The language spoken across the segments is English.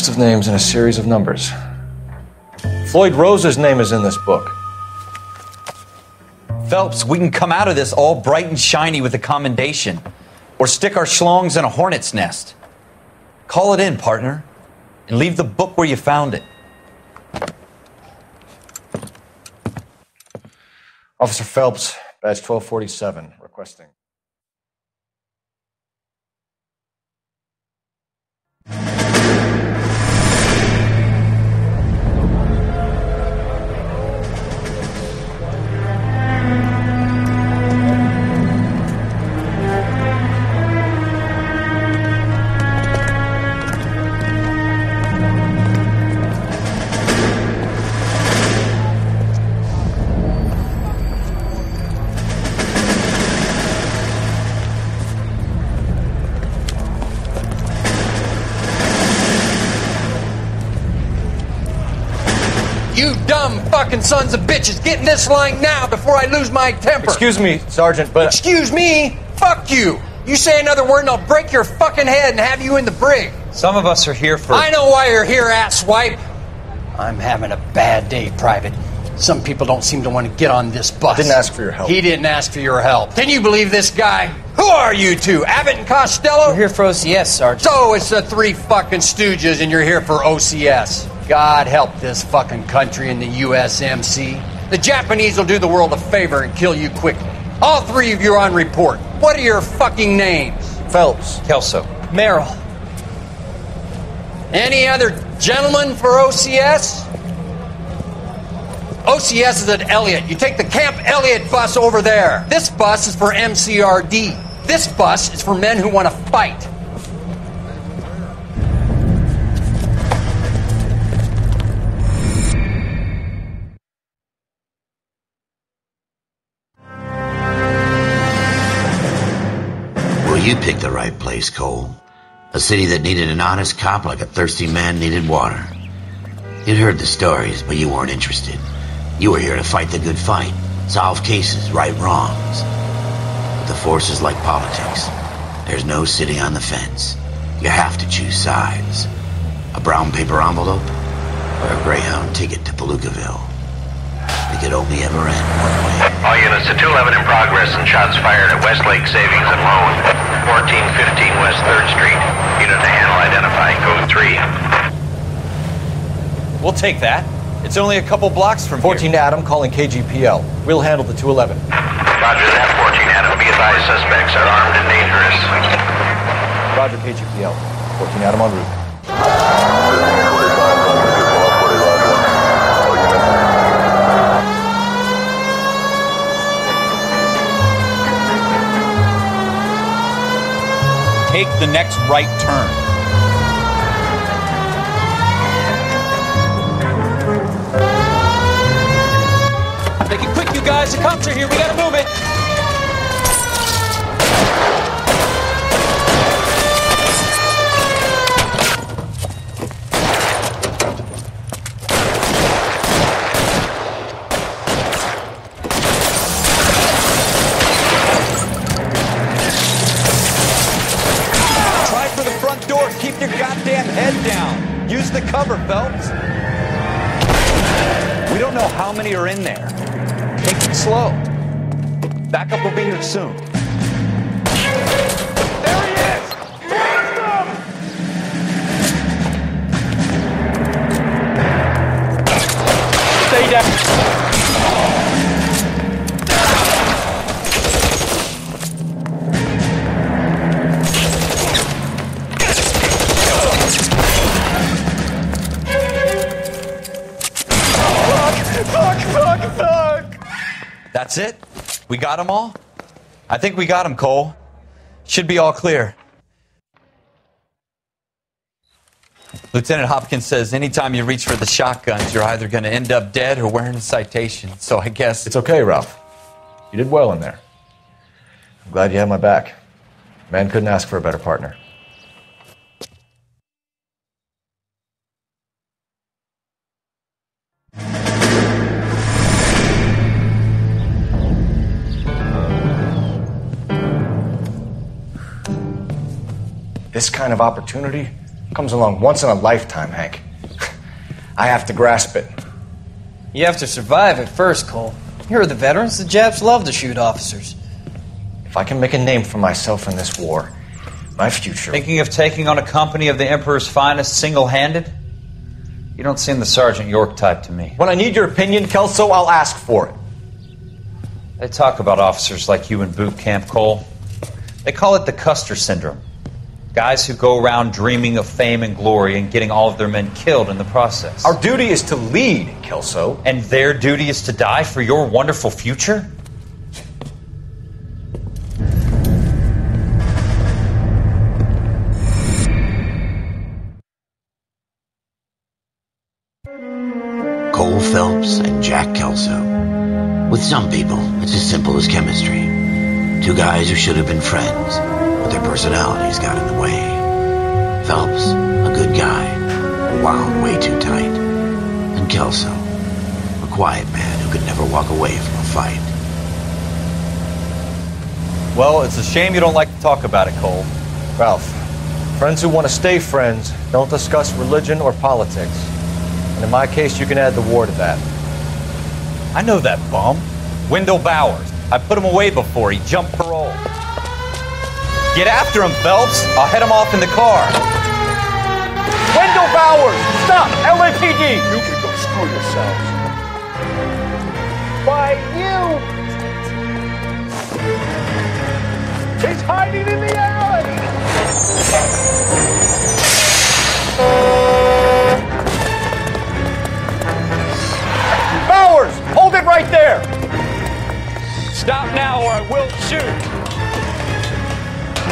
list of names and a series of numbers. Floyd Rose's name is in this book. Phelps, we can come out of this all bright and shiny with a commendation. Or stick our schlongs in a hornet's nest. Call it in, partner. And leave the book where you found it. Officer Phelps, badge 1247, requesting. You dumb fucking sons of bitches, get in this line now before I lose my temper. Excuse me, Sergeant, but... Excuse me? Fuck you. You say another word and I'll break your fucking head and have you in the brig. Some of us are here for... I know why you're here, asswipe. I'm having a bad day, Private. Some people don't seem to want to get on this bus. I didn't ask for your help. He didn't ask for your help. Can you believe this guy? Who are you two? Abbott and Costello? We're here for OCS, Sergeant. So it's the three fucking stooges and you're here for OCS. God help this fucking country and the USMC. The Japanese will do the world a favor and kill you quickly. All three of you are on report. What are your fucking names? Phelps. Kelso. Merrill. Any other gentlemen for OCS? OCS is at Elliott. You take the Camp Elliott bus over there. This bus is for MCRD. This bus is for men who want to fight. Well, you picked the right place, Cole. A city that needed an honest cop like a thirsty man needed water. You'd heard the stories, but you weren't interested. You were here to fight the good fight, solve cases, right wrongs. But the force is like politics. There's no sitting on the fence. You have to choose sides. A brown paper envelope or a Greyhound ticket to Palookaville. It could only ever end one way. All units to 211 in progress and shots fired at Westlake Savings and Loan, 1415 West 3rd Street. Unit to handle identifying code 3. We'll take that. It's only a couple blocks from 14 here. Adam calling KGPL. We'll handle the 211. Roger that, 14 Adam. Be advised, suspects are armed and dangerous. Roger, KGPL. 14 Adam en route. Take the next right turn. Make it quick, you guys. The cops are here. We gotta move it. Try for the front door. Keep your goddamn head down. Use the cover, Phelps. We don't know how many are in there. Take it slow. Backup will be here soon. There he is! Stay down. That's it? We got them all? I think we got them, Cole. Should be all clear. Lieutenant Hopkins says anytime you reach for the shotguns, you're either going to end up dead or wearing a citation. So I guess... It's okay, Ralph. You did well in there. I'm glad you had my back. Man couldn't ask for a better partner. This kind of opportunity Comes along once in a lifetime, Hank. I have to grasp it. You have to survive it first, Cole. Here are the veterans. The Japs love to shoot officers. If I can make a name for myself in this war, my future... Thinking of taking on a company of the Emperor's finest single-handed? You don't seem the Sergeant York type to me. When I need your opinion, Kelso, I'll ask for it. They talk about officers like you in boot camp, Cole. They call it the Custer Syndrome. Guys who go around dreaming of fame and glory and getting all of their men killed in the process. Our duty is to lead, Kelso. And their duty is to die for your wonderful future? Cole Phelps and Jack Kelso. With some people, it's as simple as chemistry. Two guys who should have been friends, but their personalities got in the way. Phelps, a good guy, wound way too tight. And Kelso, a quiet man who could never walk away from a fight. Well, it's a shame you don't like to talk about it, Cole. Ralph, friends who want to stay friends don't discuss religion or politics. And in my case, you can add the war to that. I know that bum. Wendell Bowers. I put him away before he jumped parole. Get after him, Phelps. I'll head him off in the car. Wendell Bowers! Stop! LAPD! You can go screw yourselves. Why, you... He's hiding in the alley! Bowers! Hold it right there! Stop now or I will shoot.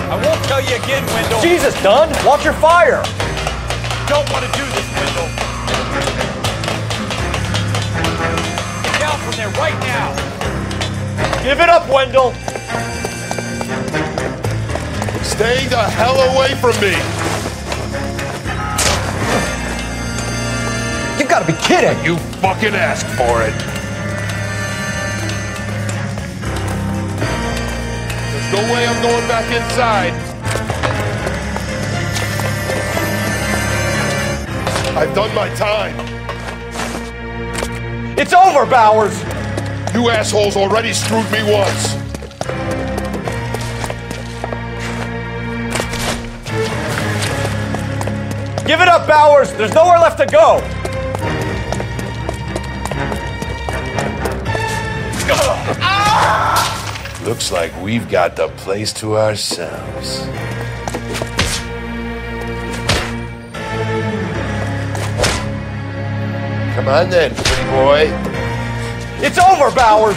I won't tell you again, Wendell. Jesus, Dunn! Watch your fire! Don't want to do this, Wendell. Get down from there right now. Give it up, Wendell! Stay the hell away from me! You gotta be kidding! You fucking asked for it! There's no way I'm going back inside. I've done my time. It's over, Bowers! You assholes already screwed me once. Give it up, Bowers! There's nowhere left to go! Looks like we've got the place to ourselves. Come on then, pretty boy. It's over, Bowers!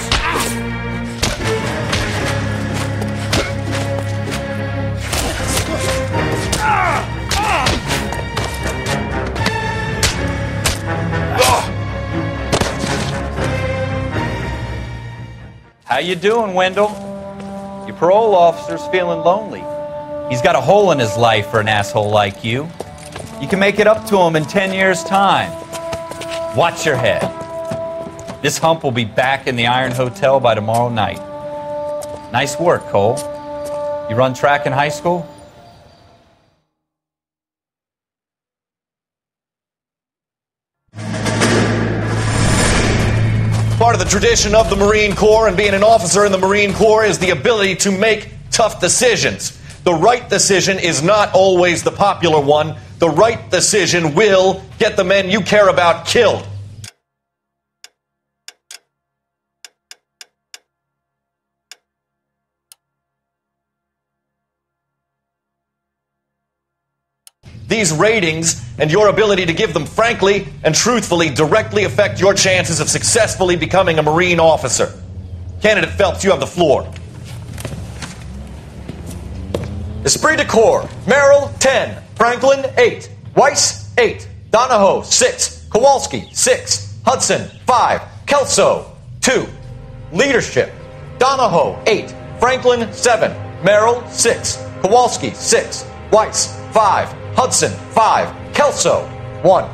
How you doing, Wendell? Your parole officer's feeling lonely. He's got a hole in his life for an asshole like you. You can make it up to him in 10 years' time. Watch your head. This hump will be back in the Iron Hotel by tomorrow night. Nice work, Cole. You run track in high school? Part of the tradition of the Marine Corps and being an officer in the Marine Corps is the ability to make tough decisions. The right decision is not always the popular one. The right decision will get the men you care about killed. These ratings and your ability to give them frankly and truthfully directly affect your chances of successfully becoming a Marine officer. Candidate Phelps, you have the floor. Esprit de Corps, Merrill, 10. Franklin, 8. Weiss, 8. Donahoe, 6. Kowalski, 6. Hudson, 5. Kelso, 2. Leadership, Donahoe, 8. Franklin, 7. Merrill, 6. Kowalski, 6. Weiss, 5. Hudson, 5. Kelso, 1.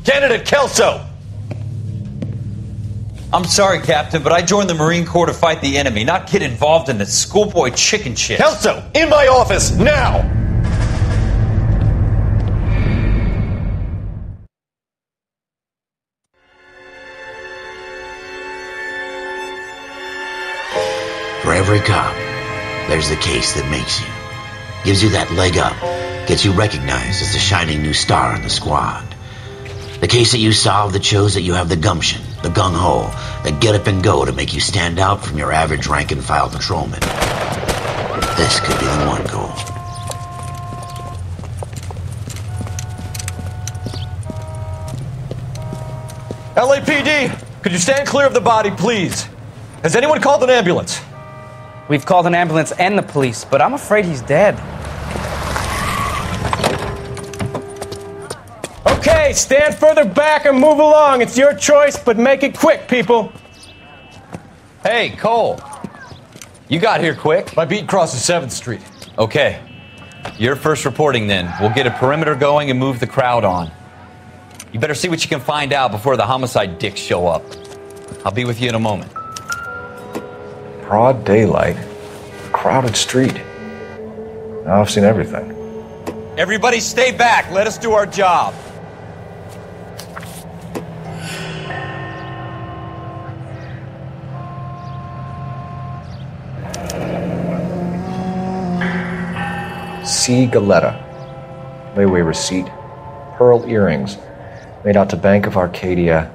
Candidate Kelso. I'm sorry, Captain, but I joined the Marine Corps to fight the enemy, not get involved in this schoolboy chicken shit. Kelso, in my office, now! every cop, there's the case that makes you. Gives you that leg up. Gets you recognized as the shining new star in the squad. The case that you solve that shows that you have the gumption, the gung-ho, the get up and go to make you stand out from your average rank-and-file patrolman. This could be the one, Cole. LAPD, could you stand clear of the body, please? Has anyone called an ambulance? We've called an ambulance and the police, but I'm afraid he's dead. Okay, stand further back and move along. It's your choice, but make it quick, people. Hey, Cole. You got here quick. My beat crosses 7th Street. Okay. You're first reporting then. We'll get a perimeter going and move the crowd on. You better see what you can find out before the homicide dicks show up. I'll be with you in a moment. Broad daylight. Crowded street. Now I've seen everything. Everybody stay back. Let us do our job. C. Galletta. Layaway receipt. Pearl earrings. Made out to Bank of Arcadia.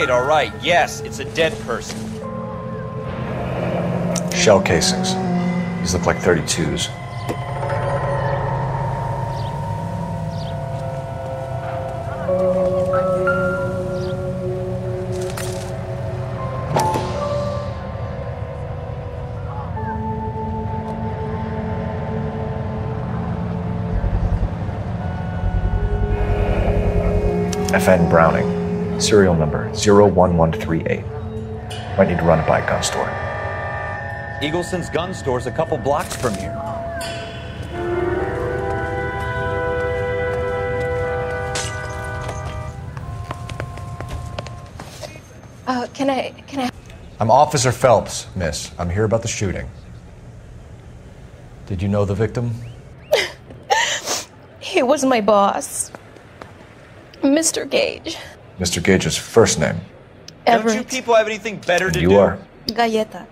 All right. Yes, it's a dead person. Shell casings. These look like 32s. FN Browning. Serial number 01138. Might need to run it by a gun store. Eagleson's gun store's a couple blocks from here. Can I? I'm Officer Phelps, miss. I'm here about the shooting. Did you know the victim? He was my boss, Mr. Gage. Mr. Gage's first name. Everett. Don't you people have anything better to do? You are. Galleta.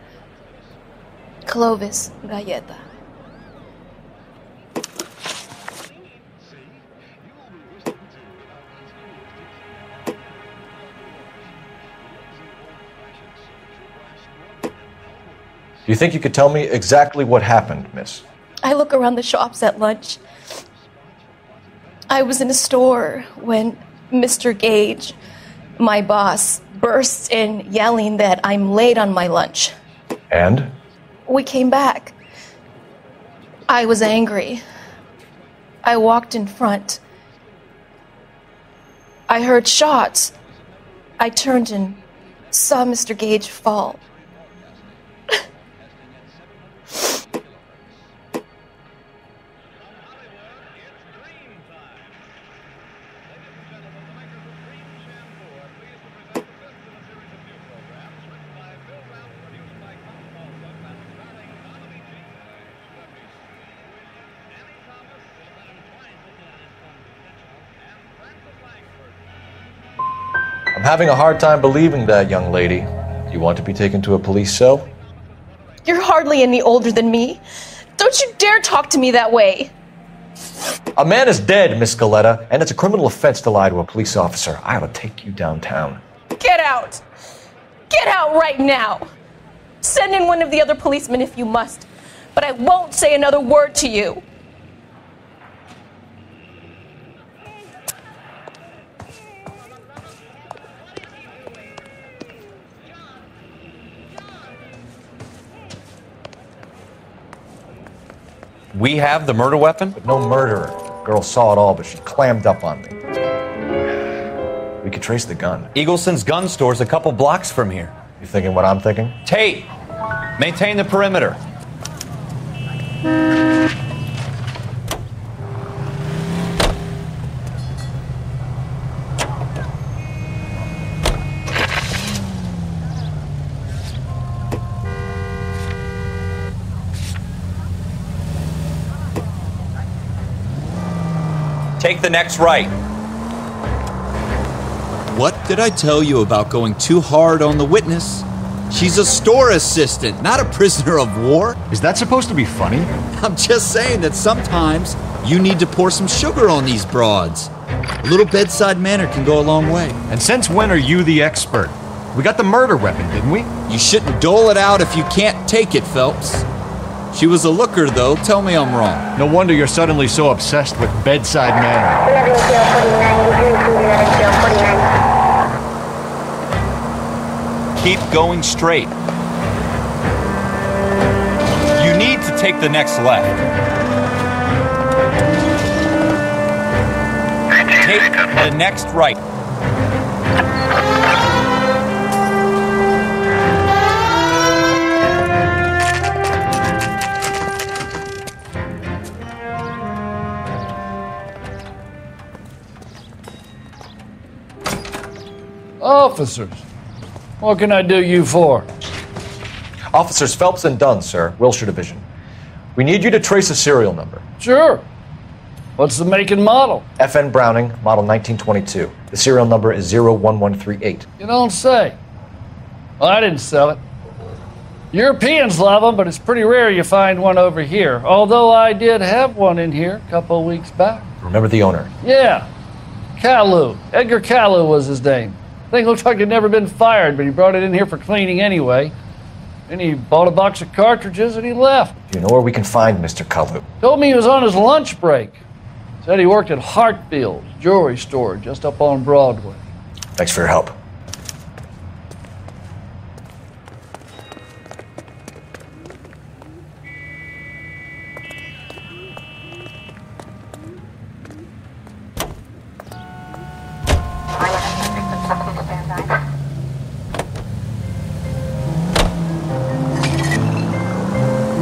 Clovis Galleta. Do you think you could tell me exactly what happened, miss? I look around the shops at lunch. I was in a store when Mr. Gage, my boss, bursts in yelling that I'm late on my lunch. And? We came back. I was angry. I walked in front. I heard shots. I turned and saw Mr. Gage fall. I'm having a hard time believing that, young lady. Do you want to be taken to a police cell? You're hardly any older than me. Don't you dare talk to me that way. A man is dead, Miss Galletta, and it's a criminal offense to lie to a police officer. I ought to take you downtown. Get out! Get out right now! Send in one of the other policemen if you must, but I won't say another word to you. We have the murder weapon? But no murderer. Girl saw it all, but she clammed up on me. We could trace the gun. Eagleson's gun store's a couple blocks from here. You thinking what I'm thinking? Tate, maintain the perimeter. Take the next right. What did I tell you about going too hard on the witness? She's a store assistant, not a prisoner of war. Is that supposed to be funny? I'm just saying that sometimes you need to pour some sugar on these broads. A little bedside manner can go a long way. And since when are you the expert? We got the murder weapon, didn't we? You shouldn't dole it out if you can't take it, Phelps. She was a looker, though. Tell me I'm wrong. No wonder you're suddenly so obsessed with bedside manner. Keep going straight. You need to take the next left. Take the next right. Officers, what can I do you for? Officers Phelps and Dunn, sir, Wilshire Division. We need you to trace a serial number. Sure. What's the make and model? FN Browning, model 1922. The serial number is 01138. You don't say. Well, I didn't sell it. Europeans love them, but it's pretty rare you find one over here. Although I did have one in here a couple of weeks back. Remember the owner? Yeah. Kalu. Edgar Kalu was his name. Thing looked like he'd never been fired, but he brought it in here for cleaning anyway. Then he bought a box of cartridges and he left. Do you know where we can find Mr. Kalu? Told me he was on his lunch break. Said he worked at Hartfield's jewelry store just up on Broadway. Thanks for your help.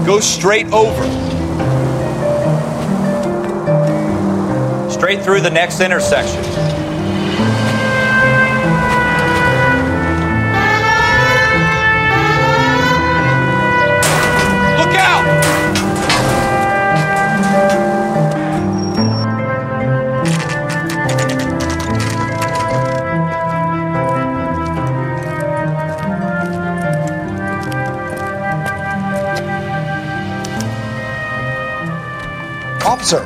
Go straight over. Straight through the next intersection. Look out! Officer,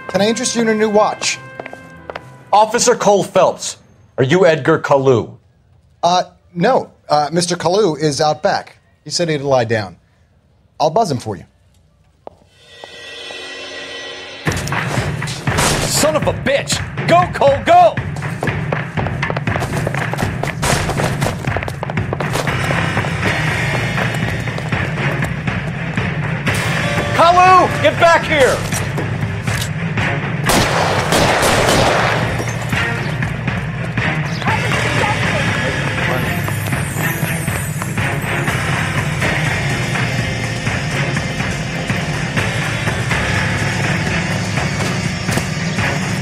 can I interest you in a new watch? Officer Cole Phelps, are you Edgar Kalu? No. Mr. Kalu is out back. He said he'd lie down. I'll buzz him for you. Son of a bitch! Go, Cole, go! Kalu, get back here!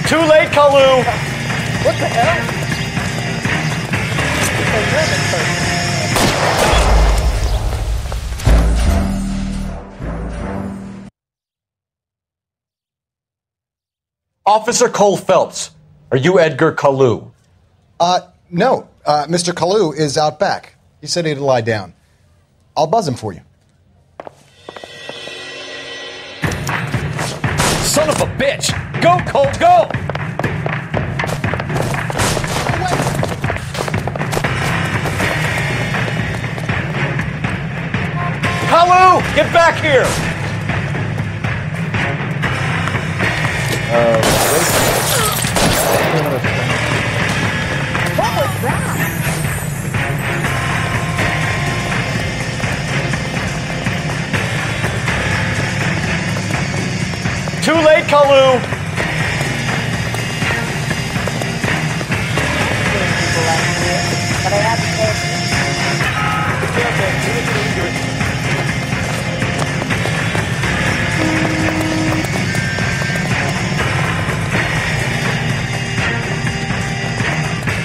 Too late, Kalu! What the hell? Officer Cole Phelps, are you Edgar Kalu? No. Mr. Kalu is out back. He said he'd lie down. I'll buzz him for you. Son of a bitch! Go, Cole, go! Kalu, get back here! What was that? Too late, Kalu! But I have to pay.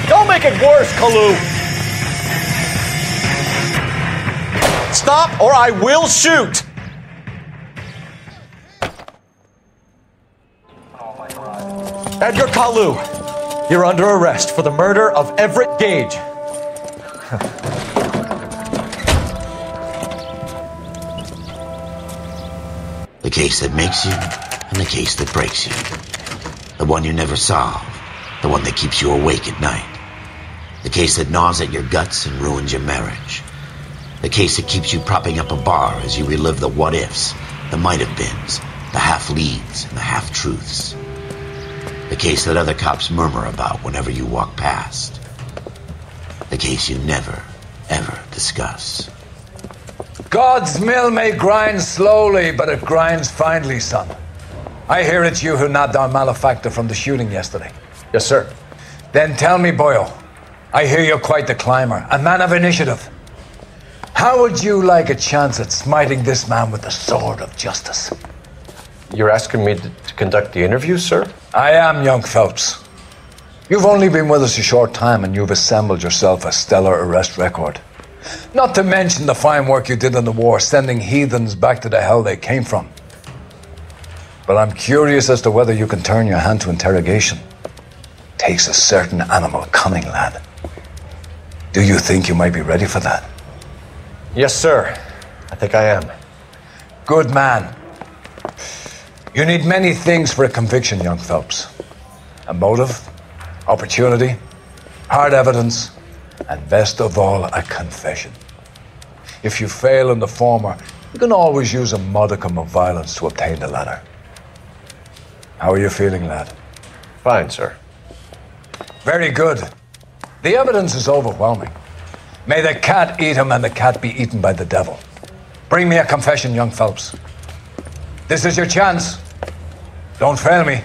Don't make it worse, Kalu! Stop or I will shoot! Edgar Kalu, you're under arrest for the murder of Everett Gage. The case that makes you and the case that breaks you. The one you never solve. The one that keeps you awake at night. The case that gnaws at your guts and ruins your marriage. The case that keeps you propping up a bar as you relive the what-ifs, the might-have-beens, the half-leads, and the half-truths. The case that other cops murmur about whenever you walk past. The case you never, ever discuss. God's mill may grind slowly, but it grinds finely, son. I hear it's you who nabbed our malefactor from the shooting yesterday. Yes, sir. Then tell me, Boyle, I hear you're quite the climber, a man of initiative. How would you like a chance at smiting this man with the sword of justice? You're asking me to conduct the interview, sir? I am, young Phelps. You've only been with us a short time and you've assembled yourself a stellar arrest record. Not to mention the fine work you did in the war, sending heathens back to the hell they came from. But I'm curious as to whether you can turn your hand to interrogation. Takes a certain animal cunning, lad. Do you think you might be ready for that? Yes, sir. I think I am. Good man. You need many things for a conviction, young Phelps. A motive, opportunity, hard evidence, and best of all, a confession. If you fail in the former, you can always use a modicum of violence to obtain the latter. How are you feeling, lad? Fine, sir. Very good. The evidence is overwhelming. May the cat eat him and the cat be eaten by the devil. Bring me a confession, young Phelps. This is your chance. Don't fail me.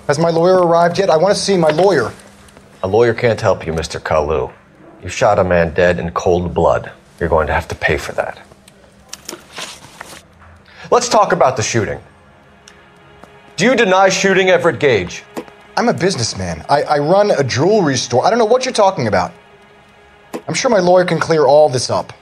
Has my lawyer arrived yet? I want to see my lawyer. A lawyer can't help you, Mr. Kalu. You shot a man dead in cold blood. You're going to have to pay for that. Let's talk about the shooting. Do you deny shooting Everett Gage? I'm a businessman. I run a jewelry store. I don't know what you're talking about. I'm sure my lawyer can clear all this up.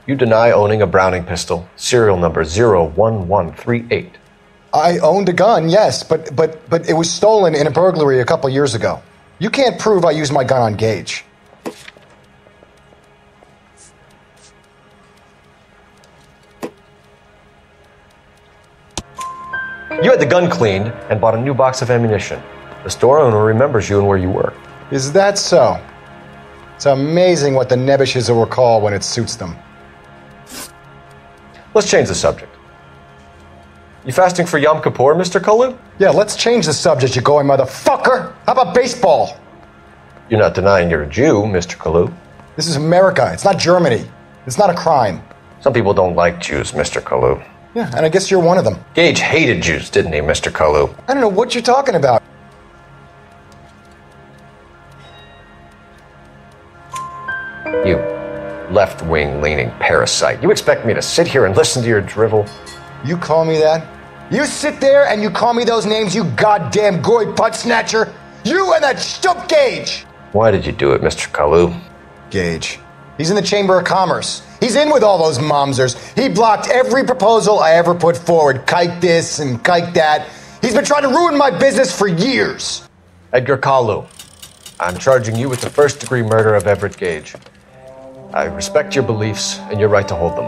You deny owning a Browning pistol, serial number 01138. I owned a gun, yes, but it was stolen in a burglary a couple years ago. You can't prove I used my gun on Gage. You had the gun cleaned and bought a new box of ammunition. The store owner remembers you and where you were. Is that so? It's amazing what the Nebishes will recall when it suits them. Let's change the subject. You fasting for Yom Kippur, Mr. Kalu? Yeah, let's change the subject, you going motherfucker. How about baseball? You're not denying you're a Jew, Mr. Kalu. This is America. It's not Germany. It's not a crime. Some people don't like Jews, Mr. Kalu. Yeah, and I guess you're one of them. Gage hated Jews, didn't he, Mr. Kalu? I don't know what you're talking about. You left-wing leaning parasite. You expect me to sit here and listen to your drivel? You call me that? You sit there and you call me those names, you goddamn goy putt snatcher? You and that stump Gage! Why did you do it, Mr. Kalu? Gage. He's in the Chamber of Commerce. He's in with all those momsers. He blocked every proposal I ever put forward. Kike this and kike that. He's been trying to ruin my business for years. Edgar Kalu, I'm charging you with the first-degree murder of Everett Gage. I respect your beliefs and your right to hold them.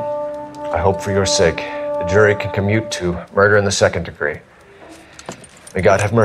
I hope for your sake the jury can commute to murder in the second degree. May God have mercy.